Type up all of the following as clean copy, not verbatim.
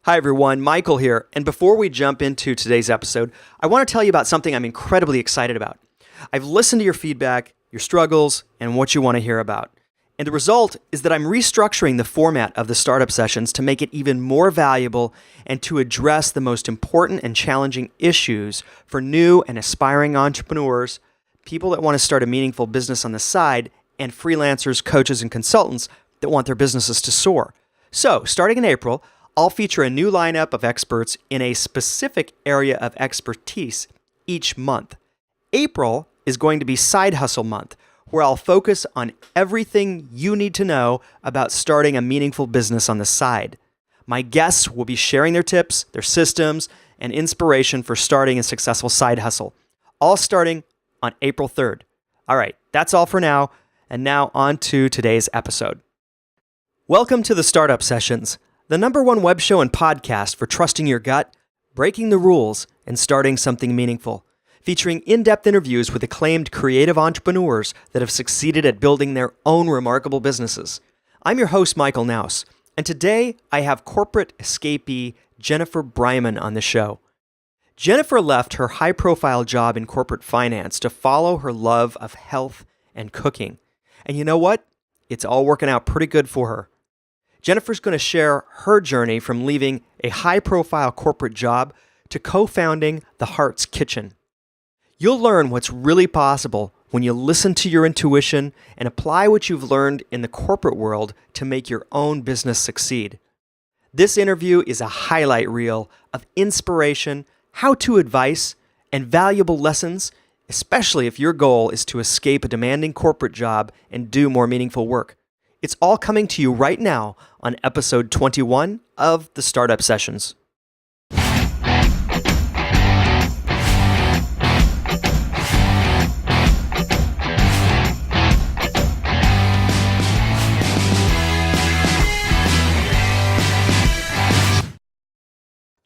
Hi everyone, Michael here, and before we jump into today's episode, I want to tell you about something I'm incredibly excited about. I've listened to your feedback, your struggles, and what you want to hear about. And the result is that I'm restructuring the format of the startup sessions to make it even more valuable and to address the most important and challenging issues for new and aspiring entrepreneurs, people that want to start a meaningful business on the side, and freelancers, coaches, and consultants that want their businesses to soar. So, starting in April, I'll feature a new lineup of experts in a specific area of expertise each month. April is going to be Side Hustle Month, where I'll focus on everything you need to know about starting a meaningful business on the side. My guests will be sharing their tips, their systems, and inspiration for starting a successful side hustle, all starting on April 3rd. All right, that's all for now, and now on to today's episode. Welcome to the Startup Sessions, the #1 web show and podcast for trusting your gut, breaking the rules, and starting something meaningful, featuring in-depth interviews with acclaimed creative entrepreneurs that have succeeded at building their own remarkable businesses. I'm your host, Michael Knouse, and today I have corporate escapee Jennifer Bryman on the show. Jennifer left her high-profile job in corporate finance to follow her love of health and cooking. And you know what? It's all working out pretty good for her. Jennifer's going to share her journey from leaving a high-profile corporate job to co-founding The Heart's Kitchen. You'll learn what's really possible when you listen to your intuition and apply what you've learned in the corporate world to make your own business succeed. This interview is a highlight reel of inspiration, how-to advice, and valuable lessons, especially if your goal is to escape a demanding corporate job and do more meaningful work. It's all coming to you right now on episode 21 of the Startup Sessions.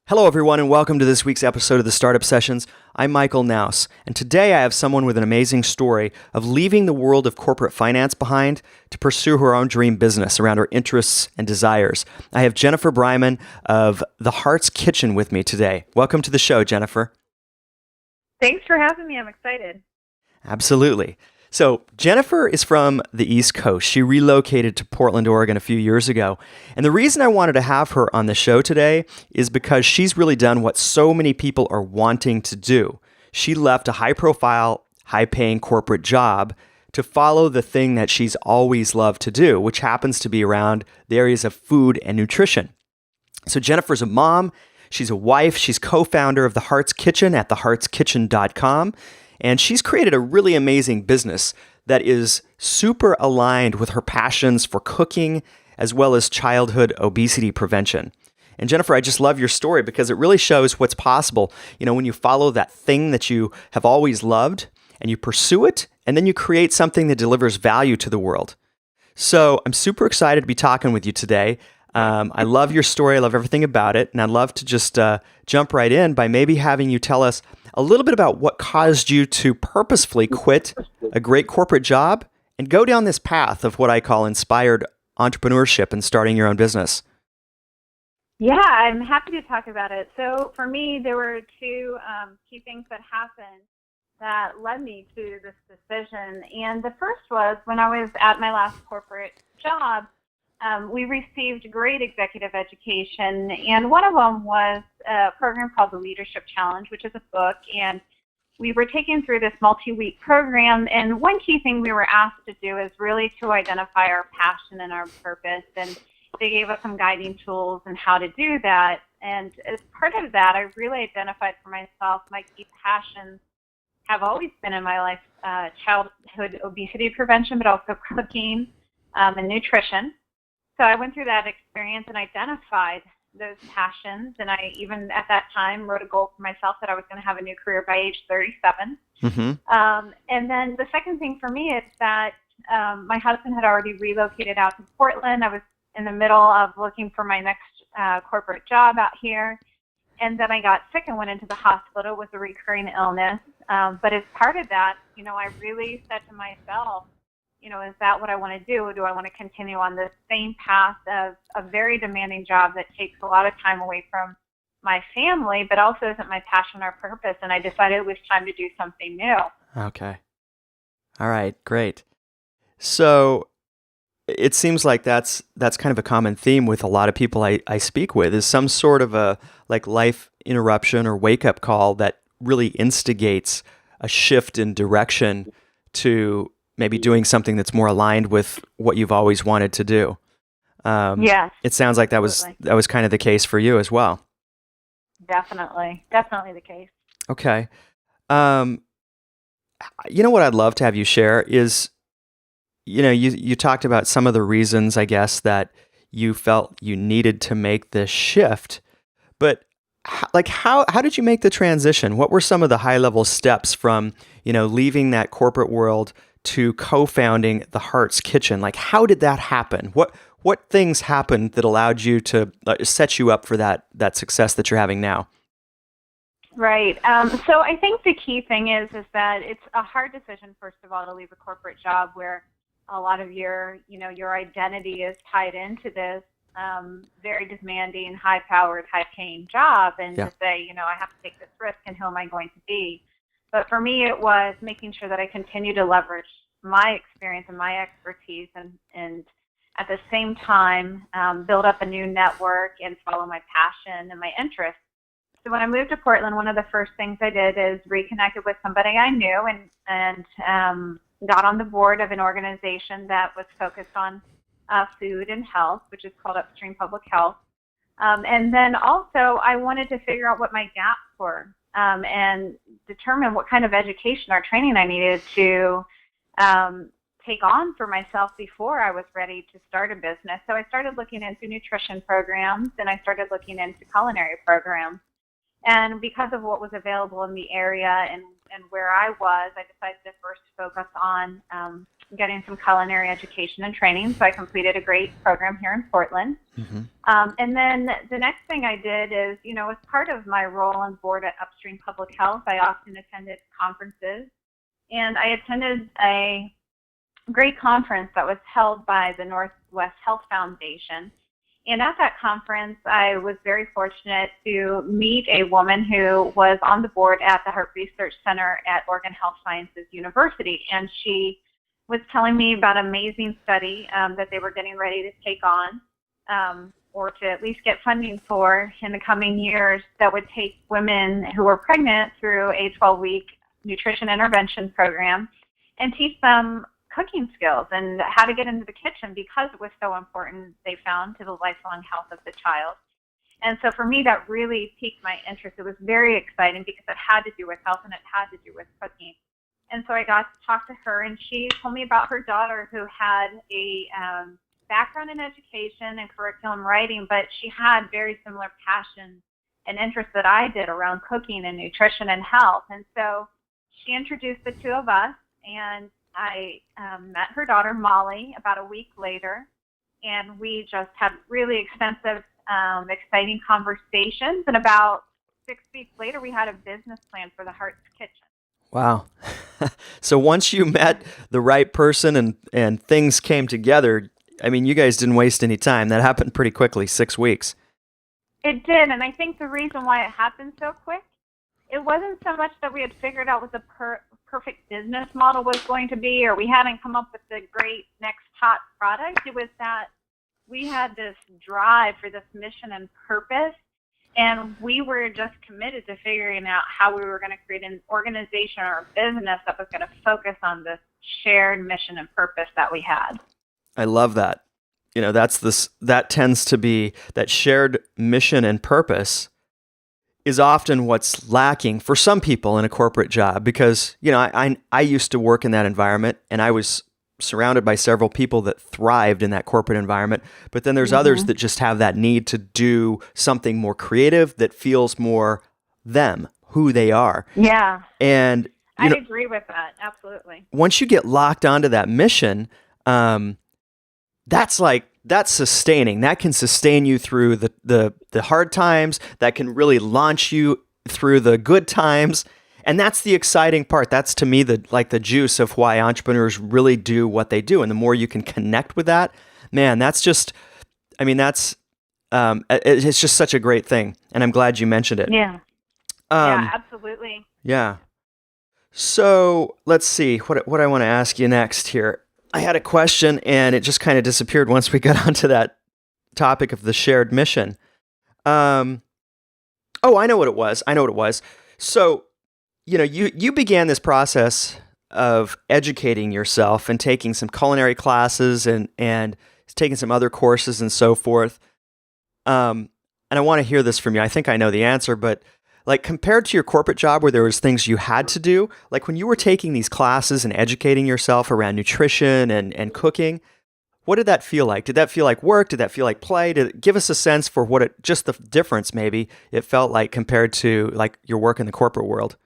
Hello, everyone, and welcome to this week's episode of the Startup Sessions. I'm Michael Knouse, and today I have someone with an amazing story of leaving the world of corporate finance behind to pursue her own dream business around her interests and desires. I have Jennifer Bryman of The Heart's Kitchen with me today. Welcome to the show, Jennifer. Thanks for having me. I'm excited. Absolutely. So Jennifer is from the East Coast. She relocated to Portland, Oregon a few years ago. And the reason I wanted to have her on the show today is because she's really done what so many people are wanting to do. She left a high-profile, high-paying corporate job to follow the thing that she's always loved to do, which happens to be around the areas of food and nutrition. So Jennifer's a mom, she's a wife, she's co-founder of The Heart's Kitchen at theheartskitchen.com. And she's created a really amazing business that is super aligned with her passions for cooking as well as childhood obesity prevention. And Jennifer, I just love your story because it really shows what's possible, when you follow that thing that you have always loved and you pursue it, and then you create something that delivers value to the world. So I'm super excited to be talking with you today. I love your story. I love everything about it. And I'd love to just jump right in by maybe having you tell us a little bit about what caused you to purposefully quit a great corporate job and go down this path of what I call inspired entrepreneurship and starting your own business. Yeah, I'm happy to talk about it. So for me, there were two key things that happened that led me to this decision. And the first was when I was at my last corporate job, we received great executive education, and one of them was a program called the Leadership Challenge, which is a book, and we were taken through this multi-week program, and one key thing we were asked to do is really to identify our passion and our purpose, and they gave us some guiding tools on how to do that, and as part of that, I really identified for myself my key passions have always been in my life, childhood obesity prevention, but also cooking and nutrition. So I went through that experience and identified those passions, and I even at that time wrote a goal for myself that I was going to have a new career by age 37. Mm-hmm. And then the second thing for me is that my husband had already relocated out to Portland. I was in the middle of looking for my next corporate job out here, and then I got sick and went into the hospital with a recurring illness. But as part of that, I really said to myself, is that what I want to do? Or do I want to continue on this same path of a very demanding job that takes a lot of time away from my family, but also isn't my passion or purpose? And I decided it was time to do something new. Okay. All right, great. So it seems like that's kind of a common theme with a lot of people I speak with, is some sort of a like life interruption or wake up call that really instigates a shift in direction to maybe doing something that's more aligned with what you've always wanted to do. Yes. It sounds like that was kind of the case for you as well. Definitely the case. Okay. What I'd love to have you share is, you talked about some of the reasons, I guess, that you felt you needed to make this shift, but how did you make the transition? What were some of the high level steps from, leaving that corporate world to co-founding the Heart's Kitchen? Like, how did that happen? What things happened that allowed you to set you up for that success that you're having now? Right. So I think the key thing is that it's a hard decision, first of all, to leave a corporate job where a lot of your identity is tied into this very demanding, high-powered, high-paying job, and to say, I have to take this risk, and who am I going to be? But for me, it was making sure that I continue to leverage my experience and my expertise, and at the same time build up a new network and follow my passion and my interests. So when I moved to Portland, one of the first things I did is reconnected with somebody I knew and got on the board of an organization that was focused on food and health, which is called Upstream Public Health. And then also I wanted to figure out what my gaps were and determine what kind of education or training I needed to take on for myself before I was ready to start a business. So I started looking into nutrition programs, and I started looking into culinary programs. And because of what was available in the area and where I was, I decided to first focus on getting some culinary education and training. So I completed a great program here in Portland. Mm-hmm. And then the next thing I did is, as part of my role on board at Upstream Public Health, I often attended conferences. And I attended a great conference that was held by the Northwest Health Foundation. And at that conference, I was very fortunate to meet a woman who was on the board at the Heart Research Center at Oregon Health Sciences University. And she was telling me about an amazing study that they were getting ready to take on or to at least get funding for in the coming years that would take women who were pregnant through a 12-week nutrition intervention program and teach them cooking skills and how to get into the kitchen, because it was so important, they found, to the lifelong health of the child. And so for me, that really piqued my interest. It was very exciting because it had to do with health and it had to do with cooking. And so I got to talk to her, and she told me about her daughter who had a background in education and curriculum writing, but she had very similar passion and interests that I did around cooking and nutrition and health. And so she introduced the two of us, and I met her daughter, Molly, about a week later, and we just had really extensive, exciting conversations. And about 6 weeks later, we had a business plan for the Heart's Kitchen. Wow. So once you met the right person and things came together, I mean, you guys didn't waste any time. That happened pretty quickly, 6 weeks. It did, and I think the reason why it happened so quick, it wasn't so much that we had figured out what the perfect business model was going to be, or we hadn't come up with the great next hot product. It was that we had this drive for this mission and purpose, and we were just committed to figuring out how we were going to create an organization or a business that was going to focus on this shared mission and purpose that we had. I love that. That tends to be that shared mission and purpose is often what's lacking for some people in a corporate job, because, I used to work in that environment, and I was surrounded by several people that thrived in that corporate environment. But then there's others that just have that need to do something more creative that feels more them, who they are. Yeah. And I agree with that. Absolutely. Once you get locked onto that mission, that's sustaining. That can sustain you through the hard times. That can really launch you through the good times. And that's the exciting part. That's to me the juice of why entrepreneurs really do what they do. And the more you can connect with that, man, that's just, I mean, that's it's just such a great thing. And I'm glad you mentioned it. Yeah. Yeah, absolutely. Yeah. So let's see what I want to ask you next here. I had a question and it just kind of disappeared once we got onto that topic of the shared mission. Oh, I know what it was. So, you began this process of educating yourself and taking some culinary classes and taking some other courses and so forth. And I want to hear this from you. I think I know the answer, but like compared to your corporate job where there was things you had to do, like when you were taking these classes and educating yourself around nutrition and cooking, what did that feel like? Did that feel like work? Did that feel like play? Give us a sense for just the difference maybe it felt like compared to like your work in the corporate world?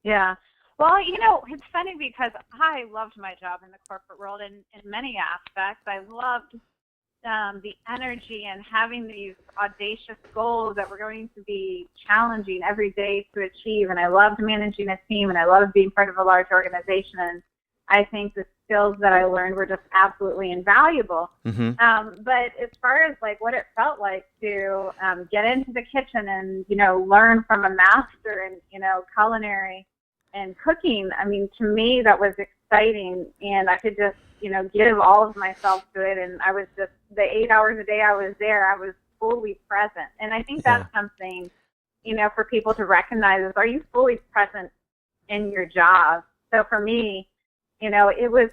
Yeah. Well, it's funny because I loved my job in the corporate world in many aspects. I loved the energy and having these audacious goals that were going to be challenging every day to achieve. And I loved managing a team, and I loved being part of a large organization. And I think the skills that I learned were just absolutely invaluable. Mm-hmm. But as far as like what it felt like to get into the kitchen and, learn from a master in, culinary and cooking, I mean, to me, that was exciting. And I could just, give all of myself to it. And I was just, the 8 hours a day I was there, I was fully present. And I think that's something, for people to recognize is, are you fully present in your job? So for me, it was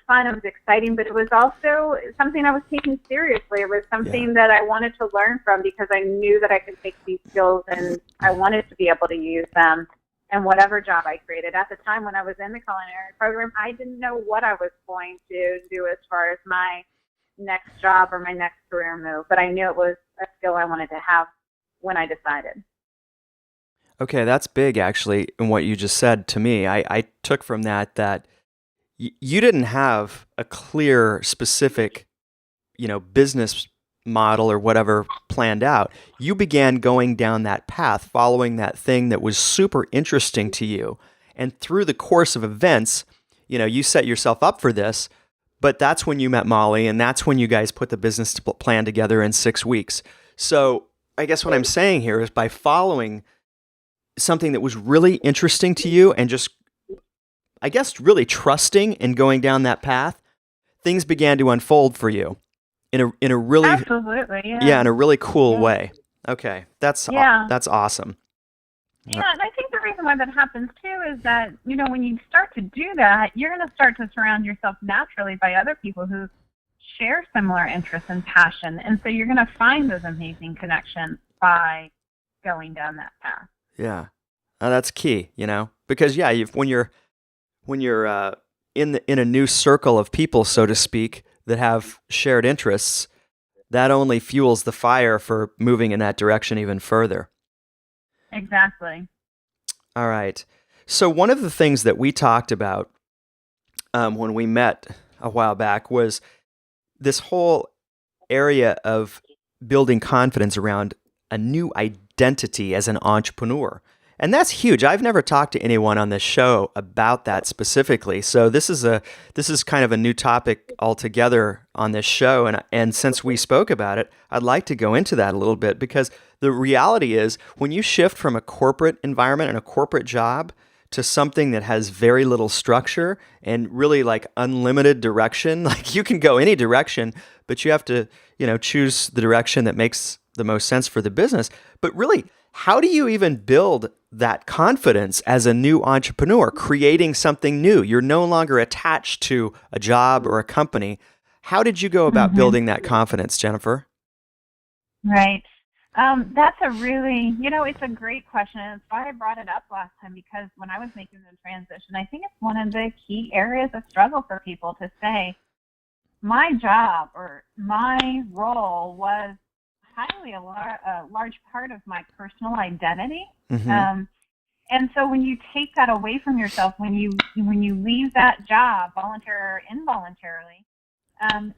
fun, it was exciting, but it was also something I was taking seriously. It was something that I wanted to learn from because I knew that I could take these skills and I wanted to be able to use them in whatever job I created. At the time when I was in the culinary program, I didn't know what I was going to do as far as my next job or my next career move, but I knew it was a skill I wanted to have when I decided. Okay, that's big actually in what you just said to me. I took from that you didn't have a clear, specific, business model or whatever planned out. You began going down that path, following that thing that was super interesting to you. And through the course of events, you set yourself up for this, but that's when you met Molly and that's when you guys put the business plan together in 6 weeks. So I guess what I'm saying here is by following something that was really interesting to you and just, I guess, really trusting and going down that path, things began to unfold for you in a really absolutely yeah in a really cool way. Okay, that's awesome. Yeah, and I think the reason why that happens too is that when you start to do that, you're going to start to surround yourself naturally by other people who share similar interests and passion, and so you're going to find those amazing connections by going down that path. Yeah, that's key. Because when you're in a new circle of people, so to speak, that have shared interests, that only fuels the fire for moving in that direction even further. Exactly. All right. So one of the things that we talked about when we met a while back was this whole area of building confidence around a new identity as an entrepreneur. And that's huge. I've never talked to anyone on this show about that specifically. So this is kind of a new topic altogether on this show. And since we spoke about it, I'd like to go into that a little bit because the reality is when you shift from a corporate environment and a corporate job to something that has very little structure and really like unlimited direction, like you can go any direction, but you have to, choose the direction that makes the most sense for the business. But really, how do you even build that confidence as a new entrepreneur, creating something new? You're no longer attached to a job or a company. How did you go about building that confidence, Jennifer? Right. That's a really, it's a great question. And it's why I brought it up last time, because when I was making the transition, I think it's one of the key areas of struggle for people to say, my job or my role was highly a large part of my personal identity. Mm-hmm. And so when you take that away from yourself, when you leave that job, voluntarily or involuntarily,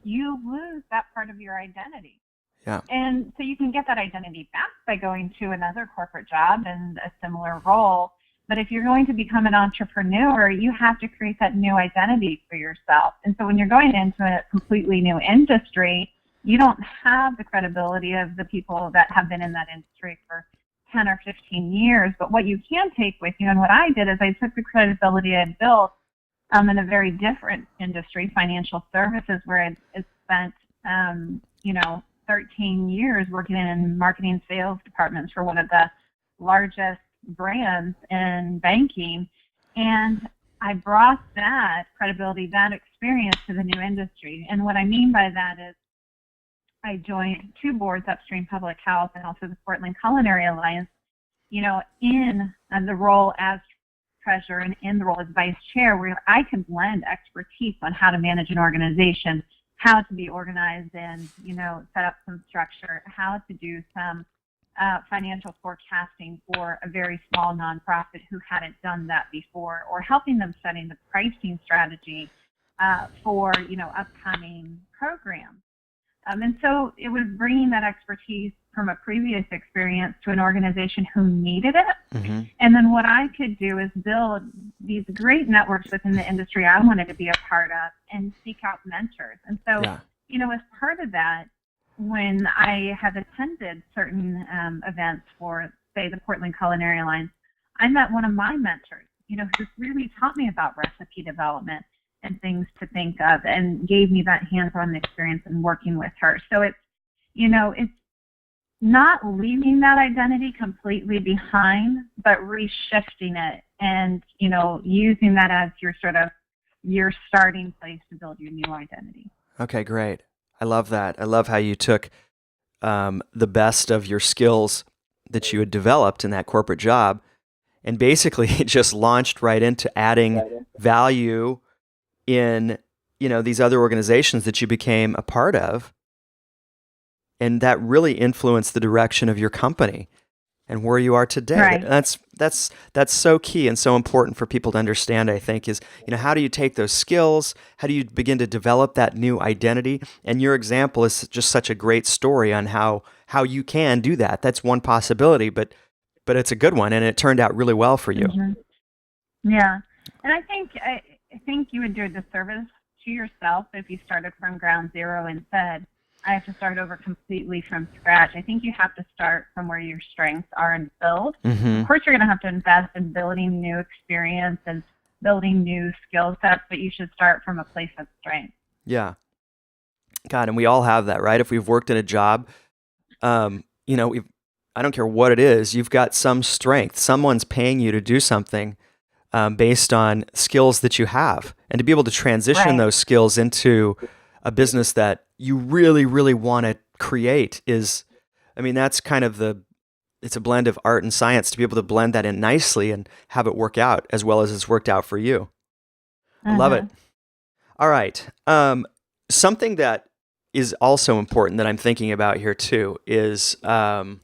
you lose that part of your identity. Yeah. And so you can get that identity back by going to another corporate job in a similar role. But if you're going to become an entrepreneur, you have to create that new identity for yourself. And so when you're going into a completely new industry, you don't have the credibility of the people that have been in that industry for 10 or 15 years. But what you can take with you, and what I did is I took the credibility I built in a very different industry, financial services, where I spent, 13 years working in marketing sales departments for one of the largest brands in banking. And I brought that credibility, that experience to the new industry. And what I mean by that is I joined 2 boards, Upstream Public Health and also the Portland Culinary Alliance, in the role as treasurer and in the role as vice chair, where I could blend expertise on how to manage an organization, how to be organized and, set up some structure, how to do some financial forecasting for a very small nonprofit who hadn't done that before, or helping them setting the pricing strategy for, upcoming programs. And so it was bringing that expertise from a previous experience to an organization who needed it. Mm-hmm. And then what I could do is build these great networks within the industry I wanted to be a part of and seek out mentors. And so, as part of that, when I have attended certain events for, say, the Portland Culinary Alliance, I met one of my mentors, who really taught me about recipe development and things to think of, and gave me that hands-on experience in working with her. So it's, it's not leaving that identity completely behind, but reshifting it and, using that as your starting place to build your new identity. Okay, great. I love that. I love how you took the best of your skills that you had developed in that corporate job and basically just launched right into adding value in, these other organizations that you became a part of. And that really influenced the direction of your company and where you are today. Right. That's so key and so important for people to understand, I think, is, how do you take those skills? How do you begin to develop that new identity? And your example is just such a great story on how you can do that. That's one possibility, but it's a good one, and it turned out really well for you. Mm-hmm. Yeah. And I think you would do a disservice to yourself if you started from ground zero and said, I have to start over completely from scratch. I think you have to start from where your strengths are and build. Mm-hmm. Of course, you're going to have to invest in building new experience and building new skill sets, but you should start from a place of strength. Yeah. God, and we all have that, right? If we've worked in a job, I don't care what it is, you've got some strength. Someone's paying you to do something based on skills that you have. And to be able to transition those skills into a business that you really, really want to create is, that's kind of it's a blend of art and science to be able to blend that in nicely and have it work out as well as it's worked out for you. I love it. All right. Something that is also important that I'm thinking about here too is the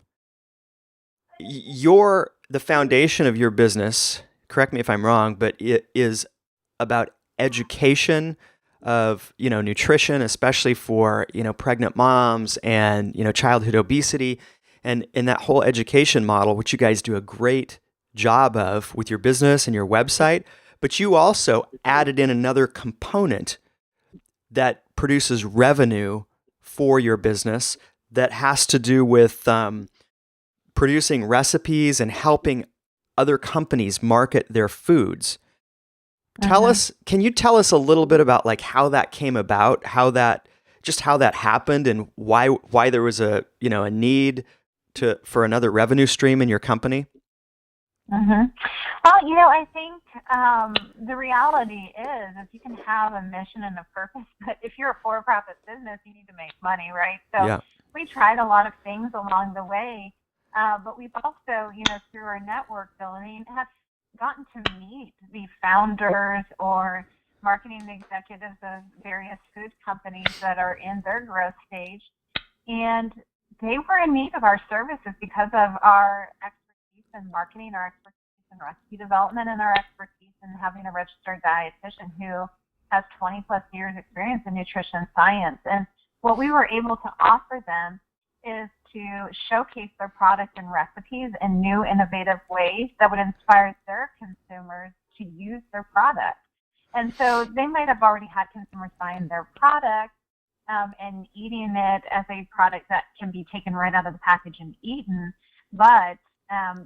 foundation of your business, correct me if I'm wrong, but it is about education of, nutrition, especially for, pregnant moms and, childhood obesity, and in that whole education model, which you guys do a great job of with your business and your website, but you also added in another component that produces revenue for your business that has to do with producing recipes and helping other companies market their foods. Can you tell us a little bit about how that came about, how that happened, and why there was a need for another revenue stream in your company? Mm-hmm. Well, I think the reality is you can have a mission and a purpose, but if you're a for-profit business, you need to make money, right? So we tried a lot of things along the way, but we've also, through our network building, have gotten to meet the founders or marketing executives of various food companies that are in their growth stage, and they were in need of our services because of our expertise in marketing, our expertise in recipe development, and our expertise in having a registered dietitian who has 20 plus years experience in nutrition science. And what we were able to offer them is to showcase their product and recipes in new, innovative ways that would inspire their consumers to use their product. And so they might have already had consumers buying their product and eating it as a product that can be taken right out of the package and eaten, but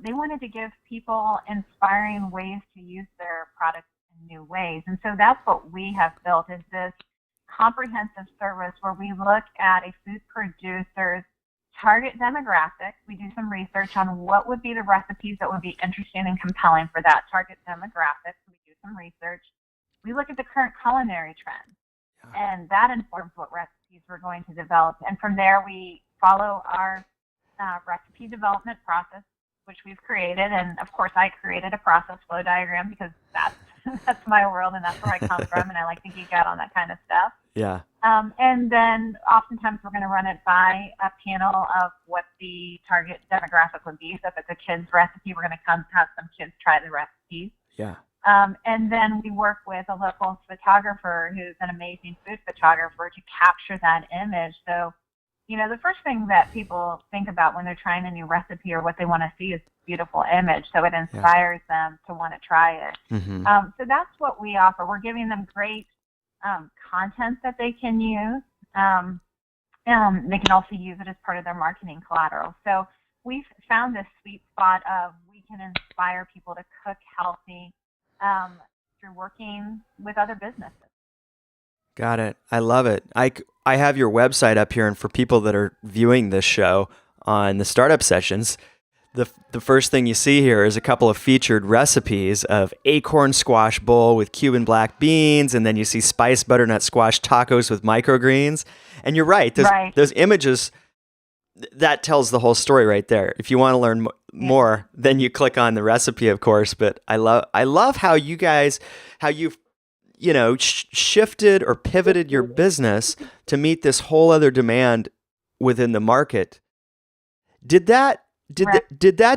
they wanted to give people inspiring ways to use their products in new ways. And so that's what we have built, is this comprehensive service where we look at a food producer's target demographic. We do some research on what would be the recipes that would be interesting and compelling for that target demographic. We do some research. We look at the current culinary trends, and that informs what recipes we're going to develop. And from there, we follow our recipe development process, which we've created. And of course, I created a process flow diagram because that's my world and that's where I come from, and I like to geek out on that kind of stuff. Yeah. And then oftentimes we're going to run it by a panel of what the target demographic would be. So if it's a kid's recipe, we're going to come have some kids try the recipes. Yeah. And then we work with a local photographer who's an amazing food photographer to capture that image. So, you know, the first thing that people think about when they're trying a new recipe or what they want to see is a beautiful image. So it inspires them to want to try it. Mm-hmm. So that's what we offer. We're giving them great content that they can use. They can also use it as part of their marketing collateral. So we've found this sweet spot of we can inspire people to cook healthy through working with other businesses. Got it. I love it. I have your website up here, and for people that are viewing this show on the startup sessions, the first thing you see here is a couple of featured recipes of acorn squash bowl with Cuban black beans, and then you see spiced butternut squash tacos with microgreens. And you're right. Those images, that tells the whole story right there. If you want to learn more, then you click on the recipe, of course. But I love how you've shifted or pivoted your business to meet this whole other demand within the market. Did that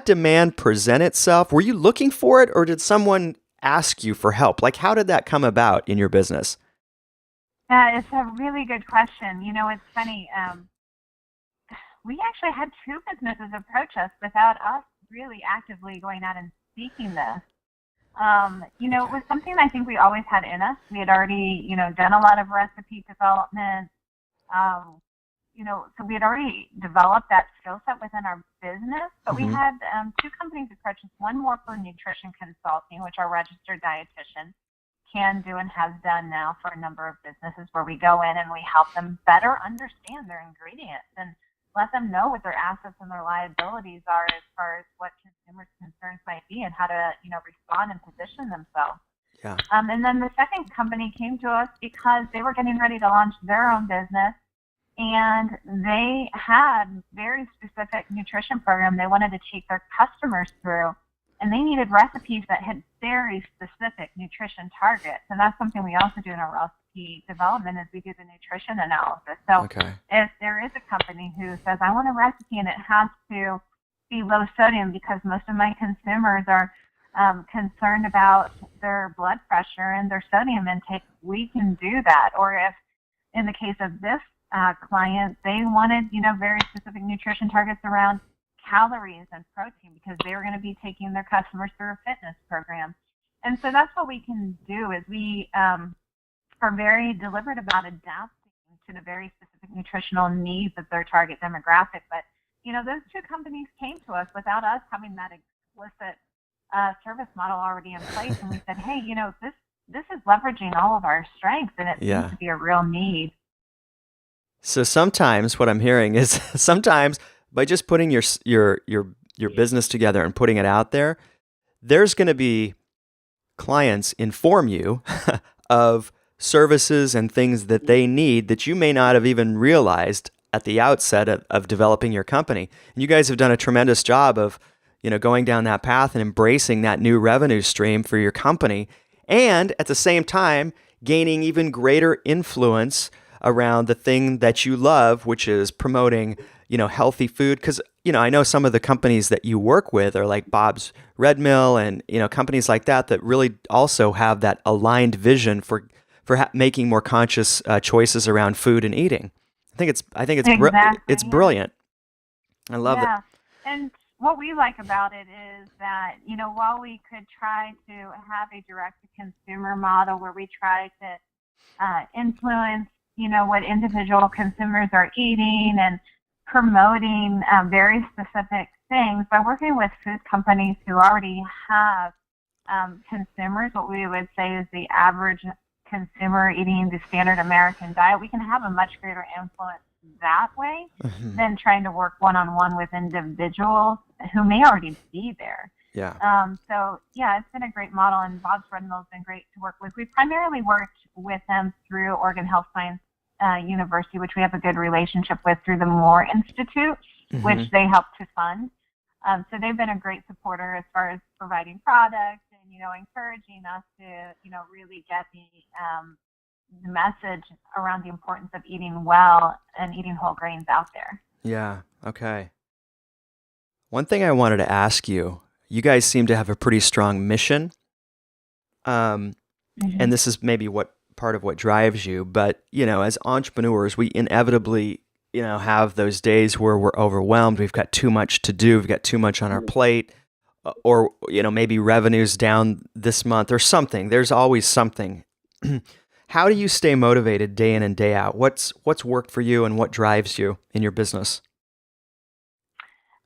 demand present itself? Were you looking for it, or did someone ask you for help? Like, how did that come about in your business? It's a really good question. You know, it's funny. We actually had two businesses approach us without us really actively going out and seeking this. It was something I think we always had in us. We had already, done a lot of recipe development. So we had already developed that skill set within our business, but we had two companies approach us, one more for nutrition consulting, which our registered dietitian can do and has done now for a number of businesses, where we go in and we help them better understand their ingredients and let them know what their assets and their liabilities are as far as what consumers' concerns might be and how to, respond and position themselves. Yeah. And then the second company came to us because they were getting ready to launch their own business, and they had very specific nutrition program they wanted to take their customers through, and they needed recipes that had very specific nutrition targets. And that's something we also do in our recipe development, is we do the nutrition analysis. So if there is a company who says, I want a recipe and it has to be low sodium because most of my consumers are concerned about their blood pressure and their sodium intake, we can do that. Or if, in the case of this client, they wanted, very specific nutrition targets around calories and protein because they were going to be taking their customers through a fitness program. And so that's what we can do, is we are very deliberate about adapting to the very specific nutritional needs of their target demographic. But, those two companies came to us without us having that explicit service model already in place. And we said, hey, this is leveraging all of our strengths, and it seems to be a real need. So sometimes what I'm hearing is sometimes by just putting your business together and putting it out there, there's going to be clients inform you of services and things that they need that you may not have even realized at the outset of developing your company. And you guys have done a tremendous job of, going down that path and embracing that new revenue stream for your company, and at the same time gaining even greater influence around the thing that you love, which is promoting, healthy food. Because, I know some of the companies that you work with are like Bob's Red Mill and, companies like that really also have that aligned vision for making more conscious choices around food and eating. I think it's Exactly. it's brilliant. I love it. Yeah. And what we like about it is that, while we could try to have a direct to consumer model where we try to influence, what individual consumers are eating and promoting very specific things by working with food companies who already have consumers, what we would say is the average consumer eating the standard American diet, we can have a much greater influence that way Mhm. than trying to work one-on-one with individuals who may already be there. Yeah. So yeah, it's been a great model, and Bob's Bread and Mill's been great to work with. We primarily worked with them through Oregon Health Science University, which we have a good relationship with through the Moore Institute, which Hmm. they help to fund. So they've been a great supporter as far as providing products and encouraging us to really get the message around the importance of eating well and eating whole grains out there. Yeah. Okay. One thing I wanted to ask you, you guys seem to have a pretty strong mission. Um, Mm-hmm. and this is maybe what part of what drives you, but as entrepreneurs, we inevitably, have those days where we're overwhelmed. We've got too much to do. We've got too much on our plate, or, maybe revenue's down this month or something. There's always something. How do you stay motivated day in and day out? What's worked for you and what drives you in your business?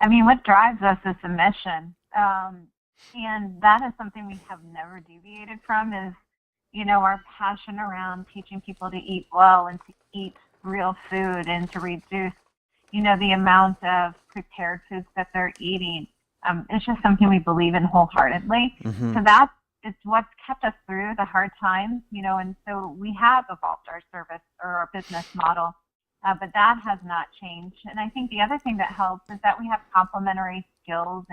I mean, what drives us is the mission. And that is something we have never deviated from is, our passion around teaching people to eat well and to eat real food and to reduce, the amount of prepared foods that they're eating. It's just something we believe in wholeheartedly. Hmm. So that is what's kept us through the hard times, and so we have evolved our service or our business model, but that has not changed. And I think the other thing that helps is that we have complementary skills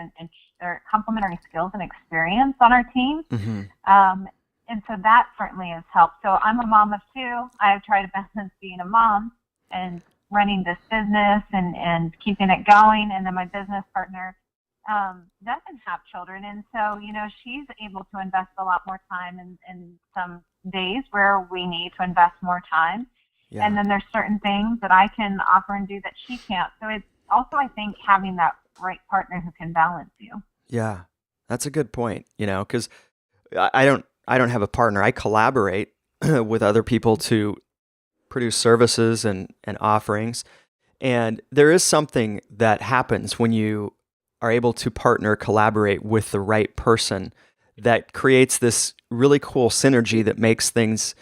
or complementary skills and experience on our team. Hmm. And so that certainly has helped. So I'm a mom of two. I have tried to balance being a mom and running this business and keeping it going. And then my business partner doesn't have children. And so, she's able to invest a lot more time in some days where we need to invest more time. And Yeah. then there's certain things that I can offer and do that she can't. So it's also, I think, having that right partner who can balance you. Yeah. That's a good point, because I don't have a partner. I collaborate with other people to produce services and offerings. And there is something that happens when you are able to partner, collaborate with the right person that creates this really cool synergy that makes things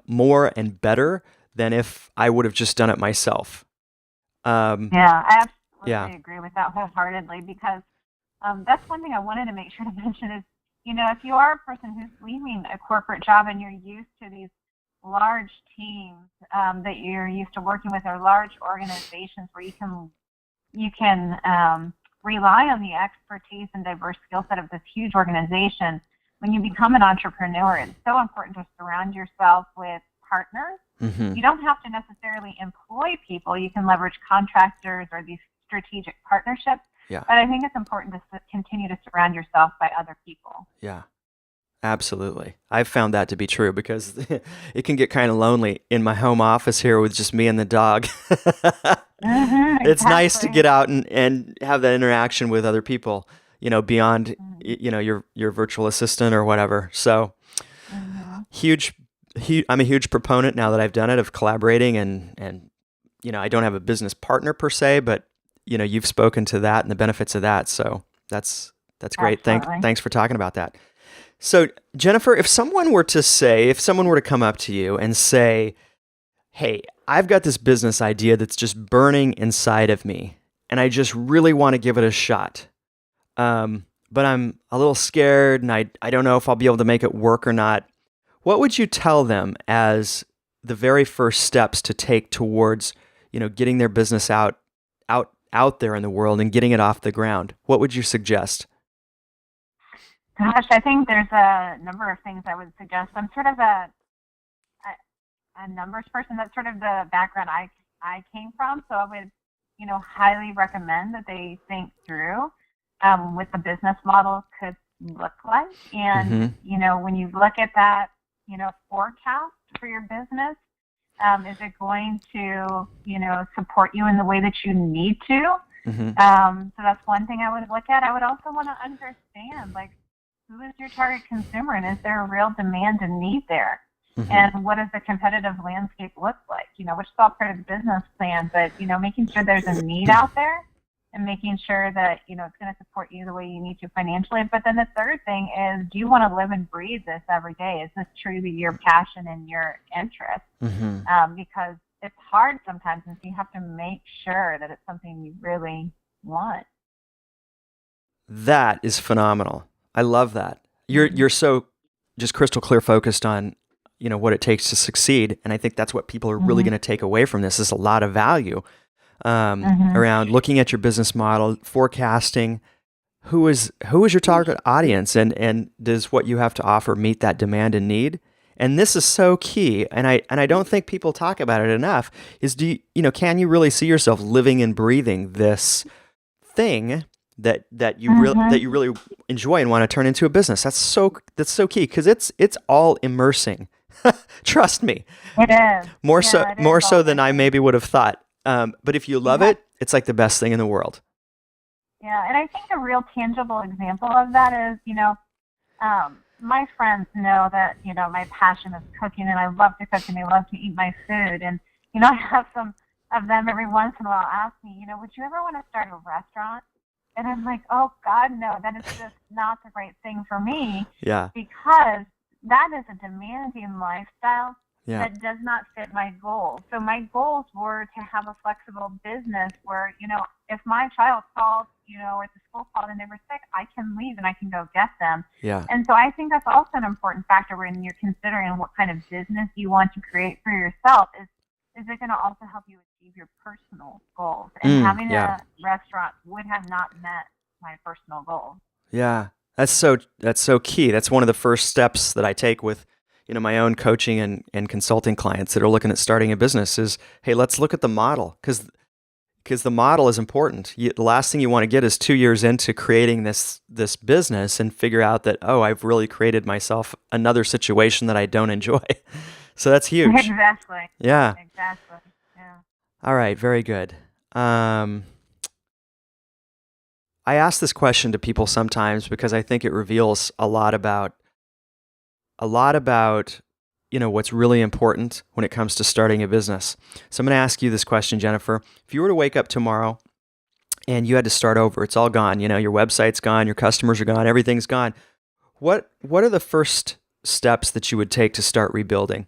more and better than if I would have just done it myself. Um, Yeah, I yeah. absolutely agree with that wholeheartedly because that's one thing I wanted to make sure to mention is, if you are a person who's leaving a corporate job and you're used to these large teams that you're used to working with or large organizations where you can rely on the expertise and diverse skill set of this huge organization. When you become an entrepreneur, it's so important to surround yourself with partners. Hmm. You don't have to necessarily employ people. You can leverage contractors or these strategic partnerships. Yeah. But I think it's important to continue to surround yourself by other people. Yeah. Absolutely. I've found that to be true because it can get kind of lonely in my home office here with just me and the dog. It's nice to Exactly. get out and have that interaction with other people, beyond, your virtual assistant or whatever. So Mm-hmm. huge, I'm a huge proponent now that I've done it of collaborating and, I don't have a business partner per se, but, you've spoken to that and the benefits of that. So that's great. Absolutely. Thanks for talking about that. So, Jennifer, if someone were to come up to you and say, hey, I've got this business idea that's just burning inside of me, and I just really want to give it a shot, but I'm a little scared and I don't know if I'll be able to make it work or not, what would you tell them as the very first steps to take towards, getting their business out there in the world and getting it off the ground? What would you suggest? Gosh, I think there's a number of things I would suggest. I'm sort of a numbers person. That's sort of the background I came from. So I would, highly recommend that they think through what the business model could look like. And, Hmm. when you look at that, forecast for your business, is it going to, support you in the way that you need to? Mm-hmm. So that's one thing I would look at. I would also want to understand, like, who is your target consumer, and is there a real demand and need there? Mm-hmm. And what does the competitive landscape look like? Which is all part of the business plan, but, making sure there's a need out there and making sure that, it's going to support you the way you need to financially. But then the third thing is, do you want to live and breathe this every day? Is this truly your passion and your interest? Mm-hmm. Because it's hard sometimes, and so you have to make sure that it's something you really want. That is phenomenal. I love that. You're so just crystal clear focused on, what it takes to succeed, and I think that's what people are really going to take away from this is a lot of value around looking at your business model, forecasting who is your target audience, and does what you have to offer meet that demand and need. And this is so key, and I don't think people talk about it enough. Is can you really see yourself living and breathing this thing that you really enjoy and want to turn into a business? That's so key, because it's all immersing. Trust me. It is. More so than I maybe would have thought. But if you love it, it's like the best thing in the world. Yeah, and I think a real tangible example of that is, my friends know that, my passion is cooking, and I love to cook, and they love to eat my food. And, I have some of them every once in a while ask me, would you ever want to start a restaurant? And I'm like, oh, God, no, that is just not the right thing for me. Yeah. Because that is a demanding lifestyle Yeah. that does not fit my goals. So my goals were to have a flexible business where, if my child called, or if the school called and they were sick, I can leave and I can go get them. Yeah. And so I think that's also an important factor when you're considering what kind of business you want to create for yourself. Is it going to also help you achieve your personal goals? And having a restaurant would have not met my personal goals. Yeah. That's so key. That's one of the first steps that I take with, my own coaching and consulting clients that are looking at starting a business is, hey, let's look at the model, because the model is important. The last thing you want to get is 2 years into creating this business and figure out that, oh, I've really created myself another situation that I don't enjoy. So that's huge. Exactly. Yeah. Exactly. Yeah. All right. Very good. I ask this question to people sometimes because I think it reveals a lot about what's really important when it comes to starting a business. So I'm going to ask you this question, Jennifer. If you were to wake up tomorrow and you had to start over, it's all gone. Your website's gone, your customers are gone, everything's gone. What are the first steps that you would take to start rebuilding?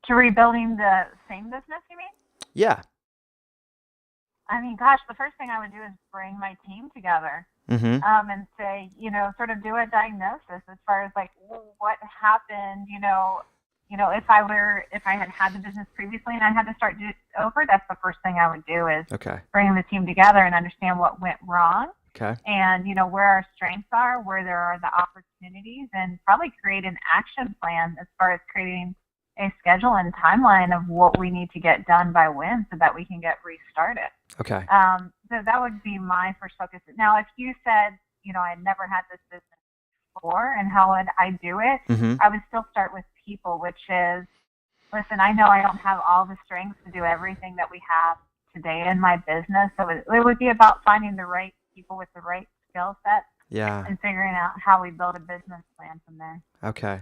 To rebuilding the same business, you mean? Yeah. I mean, gosh, the first thing I would do is bring my team together. Mm-hmm. And say, sort of do a diagnosis as far as like what happened, if I had the business previously and I had to start over, that's the first thing I would do is bring the team together and understand what went wrong. Okay. And, where our strengths are, where there are the opportunities, and probably create an action plan as far as creating a schedule and timeline of what we need to get done by when so that we can get restarted. Okay. So that would be my first focus. Now, if you said, I had never had this business before and how would I do it, I would still start with people, which is, listen, I know I don't have all the strengths to do everything that we have today in my business. So it would be about finding the right people with the right skill set and figuring out how we build a business plan from there. Okay.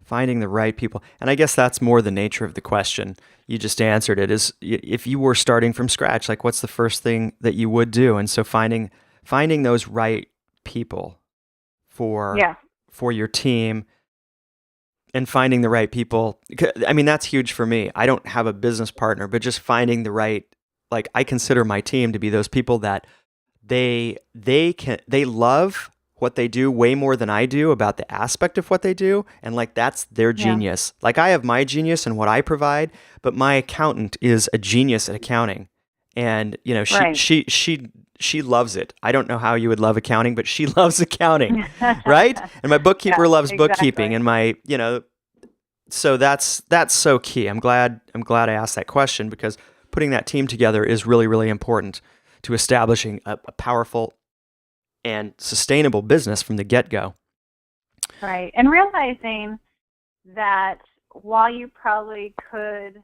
Finding the right people. And I guess that's more the nature of the question. You just answered it, is if you were starting from scratch, like what's the first thing that you would do? And so finding those right people for your team and finding the right people. I mean, that's huge for me. I don't have a business partner, but just finding the right, like I consider my team to be those people that they love what they do way more than I do about the aspect of what they do. And like, that's their genius. Like I have my genius and what I provide, but my accountant is a genius at accounting. And, she loves it. I don't know how you would love accounting, but she loves accounting, right? And my bookkeeper loves bookkeeping, and my, so that's so key. I'm glad I asked that question, because putting that team together is really, really important to establishing a powerful and sustainable business from the get-go. Right. And realizing that while you probably could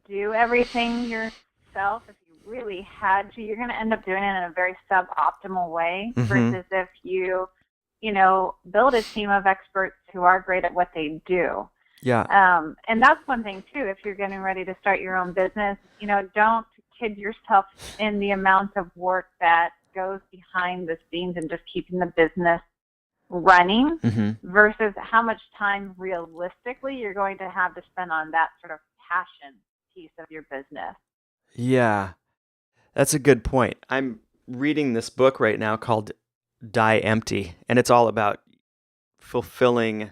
do everything yourself if you really had to, you're going to end up doing it in a very suboptimal way Mm-hmm. versus if you build a team of experts who are great at what they do. Yeah. And that's one thing too, if you're getting ready to start your own business, don't kid yourself in the amount of work that goes behind the scenes and just keeping the business running Mm-hmm. versus how much time realistically you're going to have to spend on that sort of passion piece of your business. Yeah. That's a good point. I'm reading this book right now called Die Empty, and it's all about fulfilling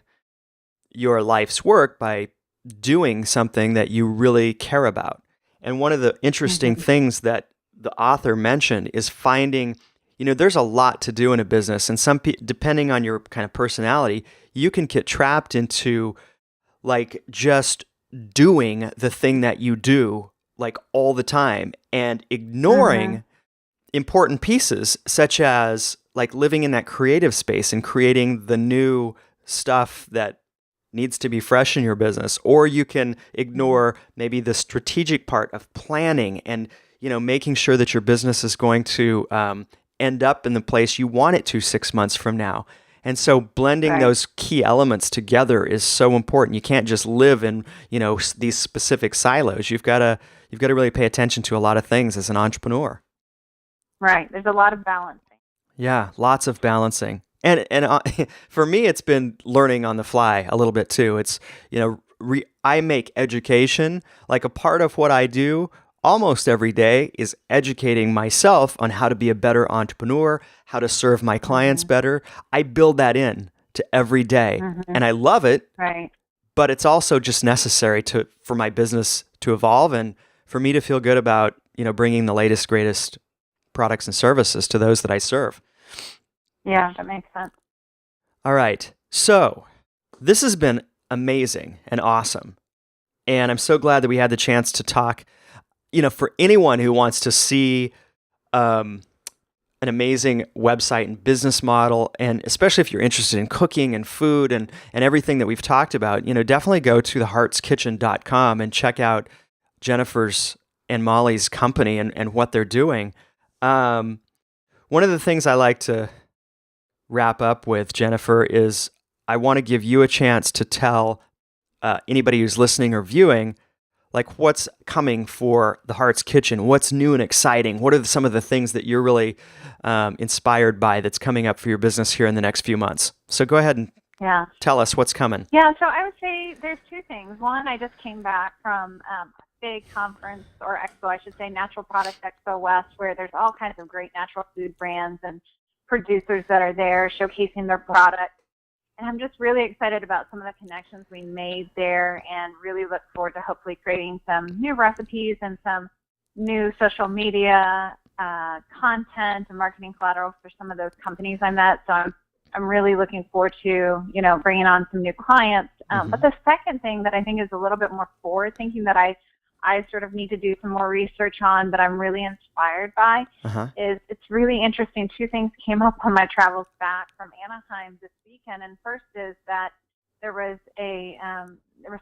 your life's work by doing something that you really care about. And one of the interesting Mm-hmm. things that the author mentioned is finding, there's a lot to do in a business, and depending on your kind of personality, you can get trapped into like just doing the thing that you do like all the time and Mm-hmm. ignoring important pieces such as like living in that creative space and creating the new stuff that needs to be fresh in your business, or you can ignore maybe the strategic part of planning and making sure that your business is going to end up in the place you want it to 6 months from now. And so blending Right. those key elements together is so important. You can't just live in these specific silos. You've got to really pay attention to a lot of things as an entrepreneur. Right. There's a lot of balancing. Yeah, lots of balancing. And for me, it's been learning on the fly a little bit too. It's I make education like a part of what I do almost every day is educating myself on how to be a better entrepreneur, how to serve my clients Mm-hmm. better. I build that in to every day, Mm-hmm. and I love it. Right. But it's also just necessary for my business to evolve and for me to feel good about bringing the latest greatest products and services to those that I serve. Yeah, that makes sense. All right. So this has been amazing and awesome. And I'm so glad that we had the chance to talk. For anyone who wants to see an amazing website and business model, and especially if you're interested in cooking and food and everything that we've talked about, definitely go to theheartskitchen.com and check out Jennifer's and Molly's company and what they're doing. One of the things I like to wrap up with, Jennifer, is I want to give you a chance to tell anybody who's listening or viewing, like what's coming for the Heart's Kitchen, what's new and exciting, what are some of the things that you're really inspired by that's coming up for your business here in the next few months. So go ahead and Yeah. tell us what's coming. Yeah, so I would say there's two things. One, I just came back from a big conference, or expo, I should say, Natural Products Expo West, where there's all kinds of great natural food brands and producers that are there showcasing their products. And I'm just really excited about some of the connections we made there and really look forward to hopefully creating some new recipes and some new social media content and marketing collateral for some of those companies I met. So I'm really looking forward to, bringing on some new clients. But the second thing that I think is a little bit more forward thinking that I sort of need to do some more research on, but I'm really inspired by, is it's really interesting. Two things came up on my travels back from Anaheim this weekend. And first is that there was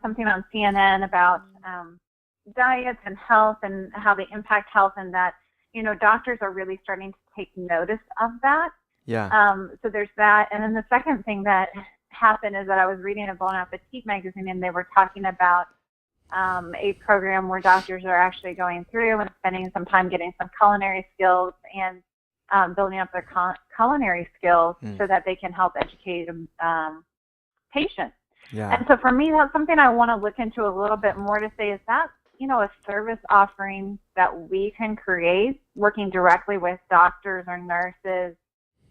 something on CNN about diets and health and how they impact health, and that, doctors are really starting to take notice of that. Yeah. So there's that. And then the second thing that happened is that I was reading a Bon Appetit magazine, and they were talking about a program where doctors are actually going through and spending some time getting some culinary skills and building up their culinary skills so that they can help educate patients. Yeah. And so for me, that's something I want to look into a little bit more to say, is that, a service offering that we can create working directly with doctors or nurses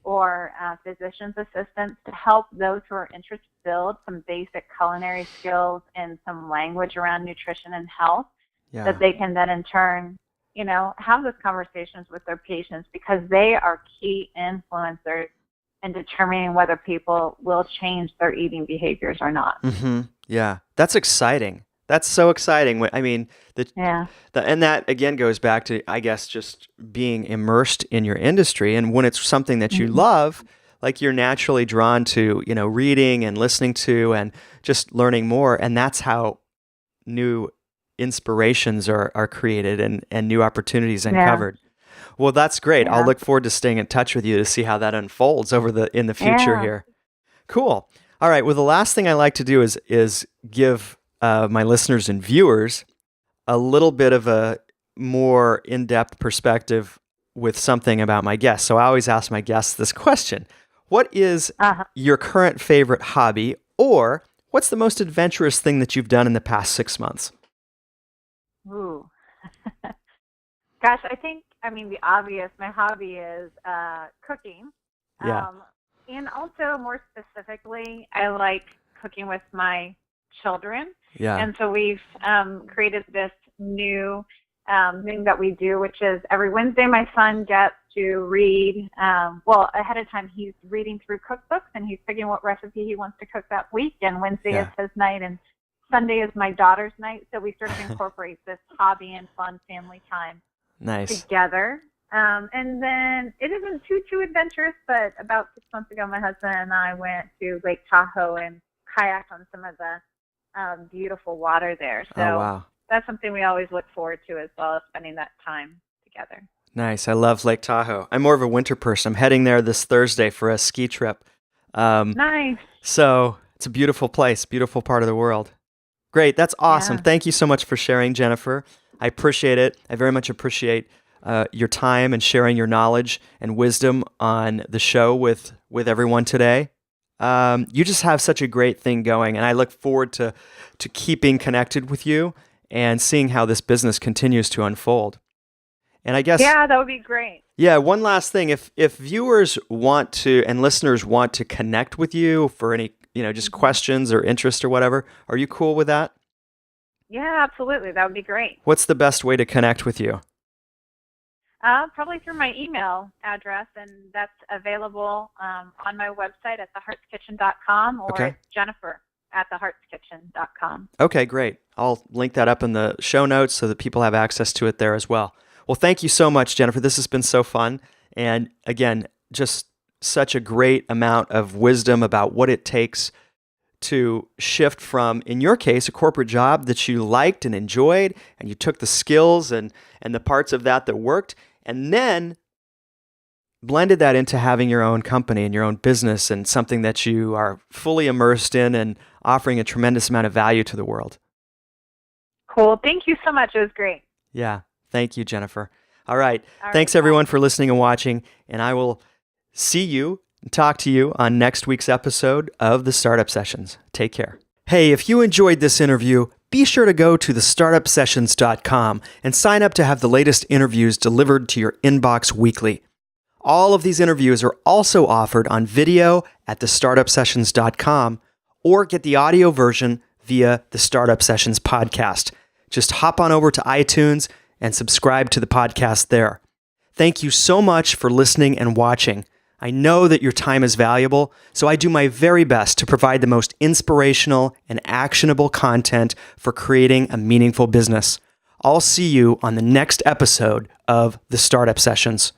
or physician's assistants to help those who are interested build some basic culinary skills and some language around nutrition and health that they can then in turn, have those conversations with their patients, because they are key influencers in determining whether people will change their eating behaviors or not. Mm-hmm. Yeah. That's exciting. That's so exciting. I mean, and that again goes back to, I guess, just being immersed in your industry. And when it's something that you love, like you're naturally drawn to, reading and listening to and just learning more. And that's how new inspirations are created and new opportunities uncovered. Well, that's great. I'll look forward to staying in touch with you to see how that unfolds in the future here. Cool. All right. Well, the last thing I like to do is give my listeners and viewers a little bit of a more in-depth perspective with something about my guests. So I always ask my guests this question. What is your current favorite hobby, or what's the most adventurous thing that you've done in the past 6 months? Ooh. Gosh, the obvious, my hobby is cooking. Yeah. And also, more specifically, I like cooking with my children. Yeah. And so we've created this new thing that we do, which is every Wednesday my son gets to read. Ahead of time, he's reading through cookbooks, and he's picking what recipe he wants to cook that week. And Wednesday is his night, and Sunday is my daughter's night. So we sort of incorporate this hobby and fun family time together. And then it isn't too adventurous, but about 6 months ago, my husband and I went to Lake Tahoe and kayaked on some of the beautiful water there. So that's something we always look forward to as well, as spending that time together. Nice. I love Lake Tahoe. I'm more of a winter person. I'm heading there this Thursday for a ski trip. Nice. So it's a beautiful place, beautiful part of the world. Great. That's awesome. Thank you so much for sharing, Jennifer. I appreciate it. I very much appreciate your time and sharing your knowledge and wisdom on the show with everyone today. You just have such a great thing going, and I look forward to keeping connected with you and seeing how this business continues to unfold. And I guess that would be great. Yeah, one last thing. If viewers want to and listeners want to connect with you for any, just questions or interest or whatever, are you cool with that? Yeah, absolutely. That would be great. What's the best way to connect with you? Probably through my email address, and that's available on my website at theheartskitchen.com or it's Jennifer@theheartskitchen.com. Okay, great. I'll link that up in the show notes so that people have access to it there as well. Well, thank you so much, Jennifer. This has been so fun. And again, just such a great amount of wisdom about what it takes to shift from, in your case, a corporate job that you liked and enjoyed, and you took the skills and the parts of that worked, and then blended that into having your own company and your own business and something that you are fully immersed in and offering a tremendous amount of value to the world. Cool. Thank you so much. It was great. Yeah. Thank you, Jennifer. All right. Thanks, everyone, for listening and watching, and I will see you and talk to you on next week's episode of the Startup Sessions. Take care. Hey, if you enjoyed this interview, be sure to go to thestartupsessions.com and sign up to have the latest interviews delivered to your inbox weekly. All of these interviews are also offered on video at thestartupsessions.com, or get the audio version via the Startup Sessions podcast. Just hop on over to iTunes and subscribe to the podcast there. Thank you so much for listening and watching. I know that your time is valuable, so I do my very best to provide the most inspirational and actionable content for creating a meaningful business. I'll see you on the next episode of the Startup Sessions.